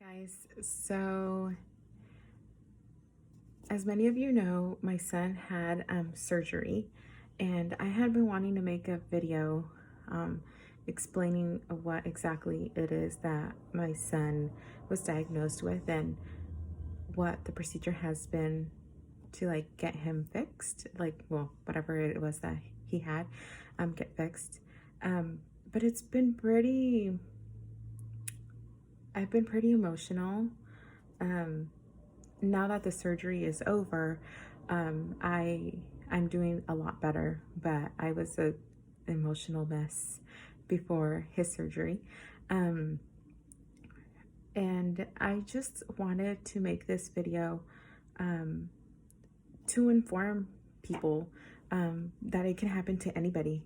Guys, so as many of you know, my son had surgery, and I had been wanting to make a video explaining what exactly it is that my son was diagnosed with and what the procedure has been to like get him fixed, like, well, whatever it was that he had get fixed. But I've been pretty emotional. Now that the surgery is over, I'm doing a lot better, but I was a emotional mess before his surgery. And I just wanted to make this video to inform people that it can happen to anybody.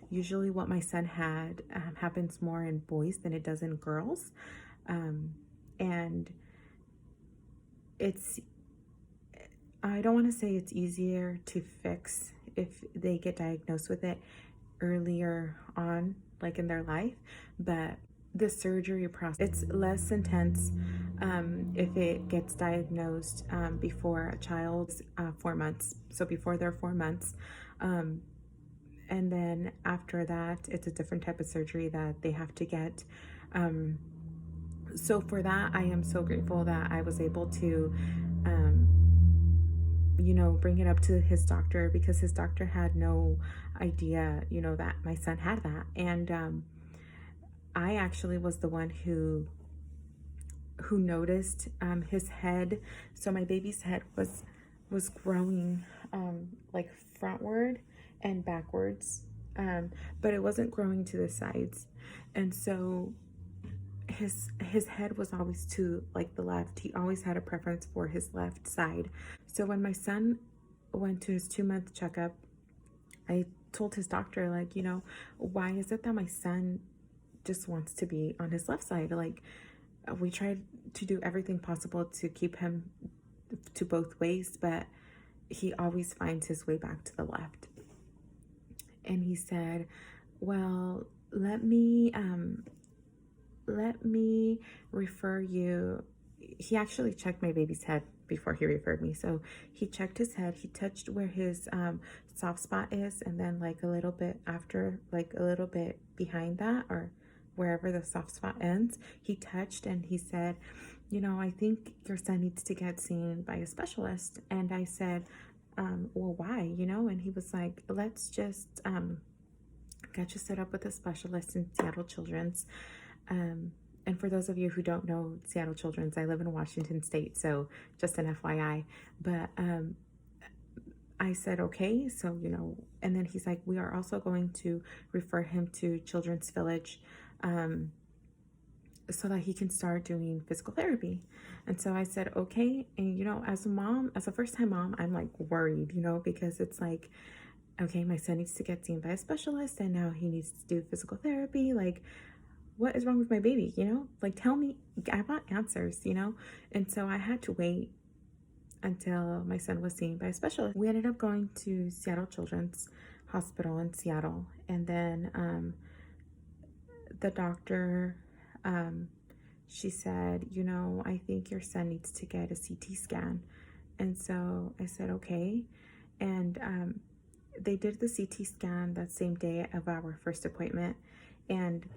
Usually what my son had happens more in boys than it does in girls. And I don't want to say it's easier to fix if they get diagnosed with it earlier on, like in their life, but the surgery process, it's less intense if it gets diagnosed before a child's 4 months, so before they're 4 months. And then after that, it's a different type of surgery that they have to get. So for that, I am so grateful that I was able to, bring it up to his doctor, because his doctor had no idea, that my son had that. And I actually was the one who noticed his head. So my baby's head was growing like frontward and backwards, but it wasn't growing to the sides. And so his head was always to like the left. He always had a preference for his left side. So when my son went to his 2-month checkup, I told his doctor, like, why is it that my son just wants to be on his left side? Like, we tried to do everything possible to keep him to both ways, but he always finds his way back to the left. And he said, well, let me refer you. He actually checked my baby's head before he referred me. So he checked his head, he touched where his soft spot is, and then like a little bit after, like a little bit behind that, or wherever the soft spot ends, he touched, and he said, I think your son needs to get seen by a specialist. And I said, well, why? And he was like, let's just get you set up with a specialist in Seattle Children's. And for those of you who don't know Seattle Children's, I live in Washington State, so just an FYI. But I said, okay, so, and then he's like, we are also going to refer him to Children's Village so that he can start doing physical therapy. And so I said, okay. And, as a mom, as a first-time mom, I'm like worried, because it's like, okay, my son needs to get seen by a specialist, and now he needs to do physical therapy. Like, what is wrong with my baby? Like, tell me. I want answers, And so I had to wait until my son was seen by a specialist. We ended up going to Seattle Children's Hospital in Seattle. And then the doctor, she said, I think your son needs to get a CT scan. And so I said, okay. And they did the CT scan that same day of our first appointment. And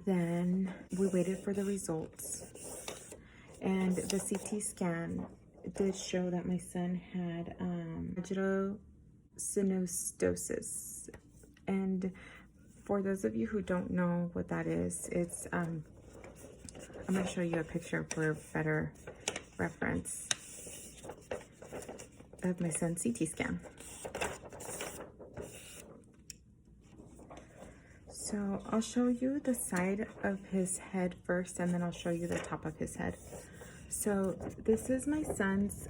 then we waited for the results, and the CT scan did show that my son had synostosis. And for those of you who don't know what that is, it's I'm going to show you a picture for better reference of my son's CT scan. So I'll show you the side of his head first, and then I'll show you the top of his head. So this is my son's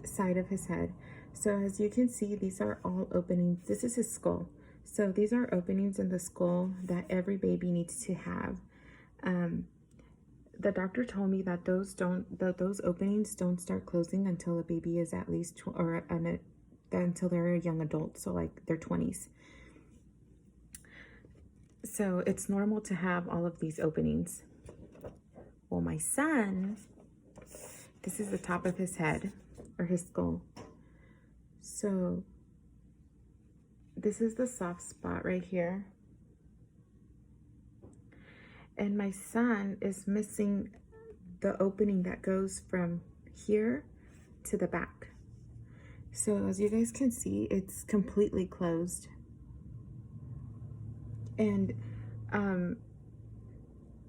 side of his head. So as you can see, these are all openings. This is his skull. So these are openings in the skull that every baby needs to have. The doctor told me that those openings don't start closing until a baby is at least, until they're a young adult, so like their 20s. So it's normal to have all of these openings. Well, my son, this is the top of his head or his skull. So this is the soft spot right here. And my son is missing the opening that goes from here to the back. So as you guys can see, it's completely closed. And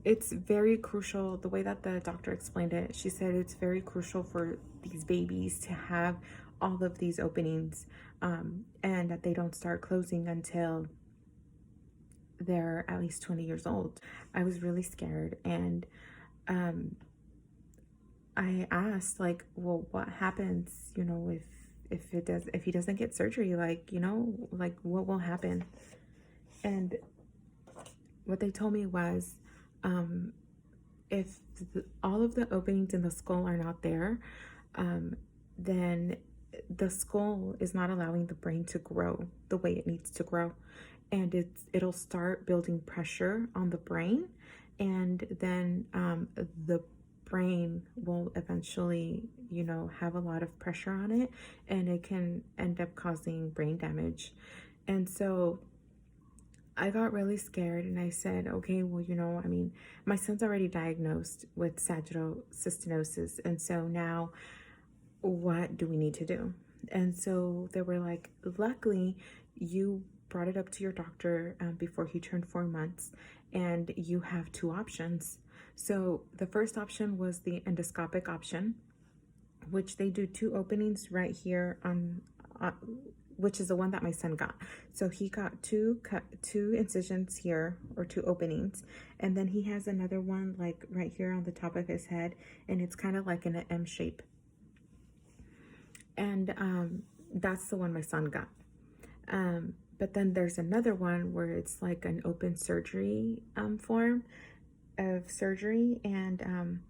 it's very crucial, the way that the doctor explained it. She said it's very crucial for these babies to have all of these openings, and that they don't start closing until they're at least 20 years old. I was really scared, and I asked, like, well, what happens, you know, if he doesn't get surgery, like, you know, like, what will happen? And what they told me was, if all of the openings in the skull are not there, then the skull is not allowing the brain to grow the way it needs to grow, and it'll start building pressure on the brain, and then the brain will eventually, you know, have a lot of pressure on it, and it can end up causing brain damage. And so I got really scared, and I said, okay, well, you know, I mean, my son's already diagnosed with sagittal cystinosis, and so now what do we need to do? And so they were like, luckily, you brought it up to your doctor before he turned 4 months, and you have two options. So the first option was the endoscopic option, which they do two openings right here on which is the one that my son got. So he got two incisions here, or two openings, and then he has another one like right here on the top of his head, and it's kind of like in an M shape. And that's the one my son got. But then there's another one where it's like an open surgery form of surgery, and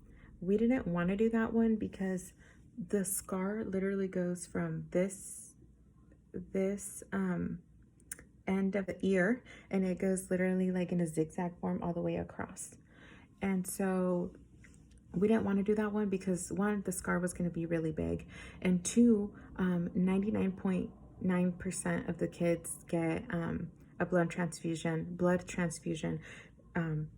we didn't want to do that one because the scar literally goes from this end of the ear, and it goes literally like in a zigzag form all the way across. And so we didn't want to do that one because, one, the scar was going to be really big, and two, 99.9% of the kids get a blood transfusion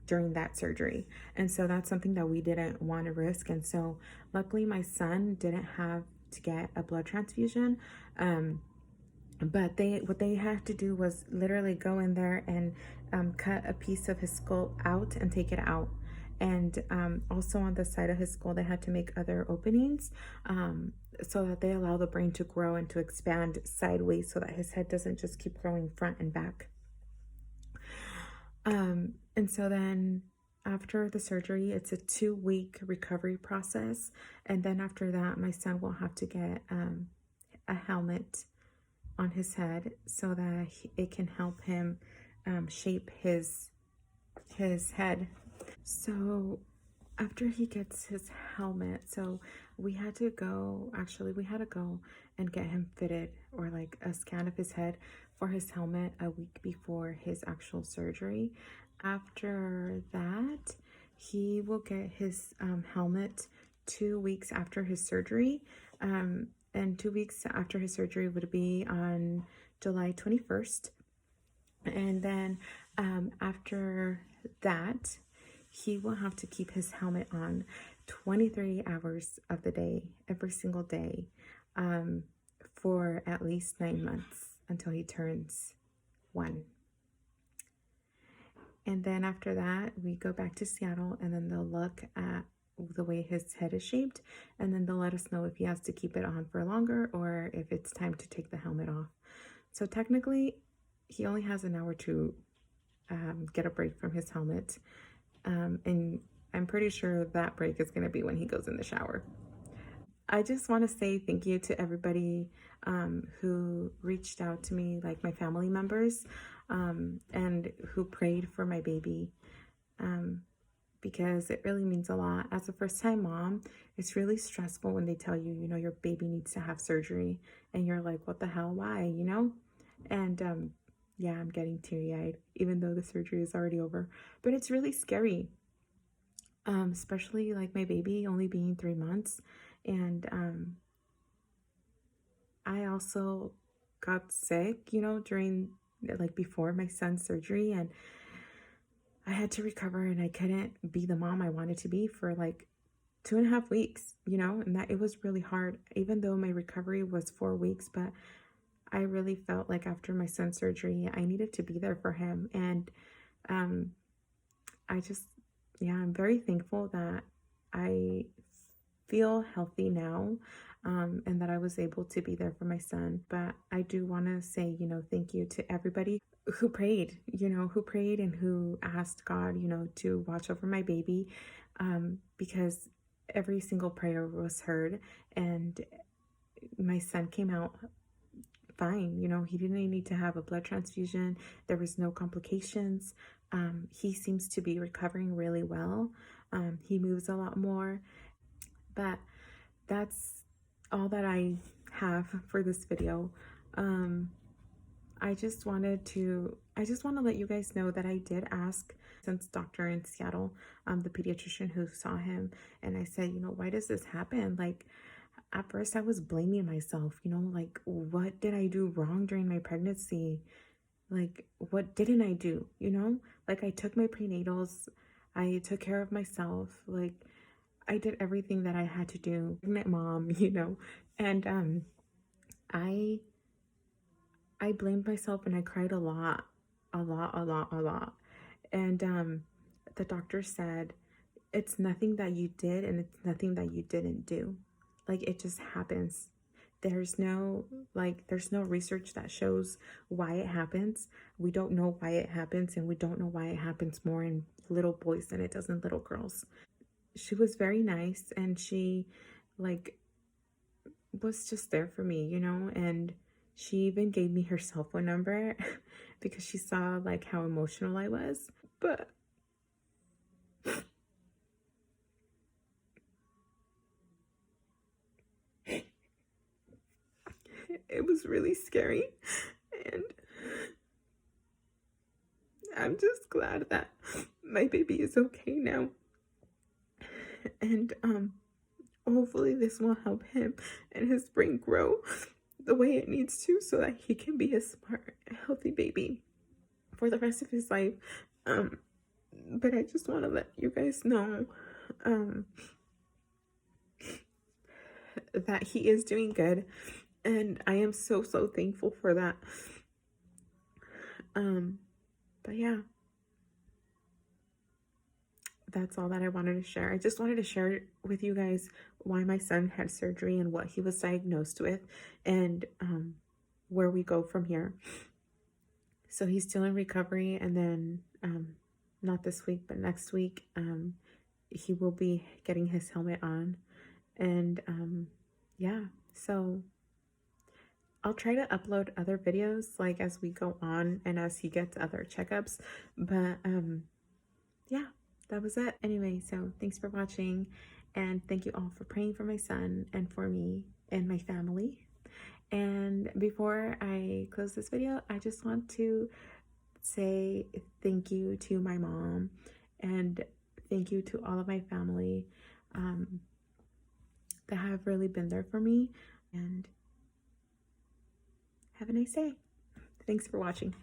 during that surgery. And so that's something that we didn't want to risk. And so luckily my son didn't have to get a blood transfusion. But what they had to do was literally go in there and cut a piece of his skull out and take it out. And also on the side of his skull, they had to make other openings so that they allow the brain to grow and to expand sideways, so that his head doesn't just keep growing front and back. And so then after the surgery, it's a 2-week recovery process. And then after that, my son will have to get a helmet on his head so that it can help him shape his head. So after he gets his helmet, so we had to go and get him fitted, or like a scan of his head for his helmet, a week before his actual surgery. After that, he will get his helmet 2 weeks after his surgery. And 2 weeks after his surgery would be on July 21st. And then after that, he will have to keep his helmet on 23 hours of the day, every single day, for at least 9 months, until he turns 1. And then after that, we go back to Seattle, and then they'll look at the way his head is shaped, and then they'll let us know if he has to keep it on for longer or if it's time to take the helmet off. So technically, he only has an hour to get a break from his helmet, and I'm pretty sure that break is going to be when he goes in the shower. I just want to say thank you to everybody who reached out to me, like my family members, and who prayed for my baby, because it really means a lot. As a first-time mom, it's really stressful when they tell you, you know, your baby needs to have surgery, and you're like, what the hell, why, you know? And yeah, I'm getting teary-eyed, even though the surgery is already over, but it's really scary. especially like my baby only being 3 months. And I also got sick, during like before my son's surgery, and I had to recover, and I couldn't be the mom I wanted to be for like 2.5 weeks, and that it was really hard, even though my recovery was 4 weeks. But I really felt like after my son's surgery, I needed to be there for him. And um, I just, yeah, I'm very thankful that I feel healthy now, and that I was able to be there for my son. But I do want to say, thank you to everybody who prayed, who prayed and who asked God, to watch over my baby, because every single prayer was heard, and my son came out fine. He didn't need to have a blood transfusion. There was no complications. He seems to be recovering really well. He moves a lot more. But that's all that I have for this video. I just want to let you guys know that I did ask since doctor in Seattle, the pediatrician who saw him, and I said, why does this happen? Like, at first I was blaming myself, like, what did I do wrong during my pregnancy? Like, what didn't I do? Like, I took my prenatals, I took care of myself, like, I did everything that I had to do. Pregnant mom, and I blamed myself, and I cried a lot, a lot, a lot, a lot. And the doctor said, it's nothing that you did, and it's nothing that you didn't do. Like, it just happens. There's no research that shows why it happens. We don't know why it happens, and we don't know why it happens more in little boys than it does in little girls. She was very nice, and she like was just there for me, and she even gave me her cell phone number because she saw like how emotional I was. But it was really scary, and I'm just glad that my baby is okay now. And hopefully this will help him and his brain grow the way it needs to, so that he can be a smart, healthy baby for the rest of his life. But I just want to let you guys know that he is doing good, and I am so thankful for that. But yeah, that's all that I wanted to share. I just wanted to share with you guys why my son had surgery and what he was diagnosed with, and where we go from here. So he's still in recovery, and then not this week, but next week, he will be getting his helmet on. And yeah, so I'll try to upload other videos like as we go on and as he gets other checkups. But yeah, that was it. Anyway, so thanks for watching, and thank you all for praying for my son and for me and my family. And before I close this video, I just want to say thank you to my mom, and thank you to all of my family that have really been there for me. And have a nice day. Thanks for watching.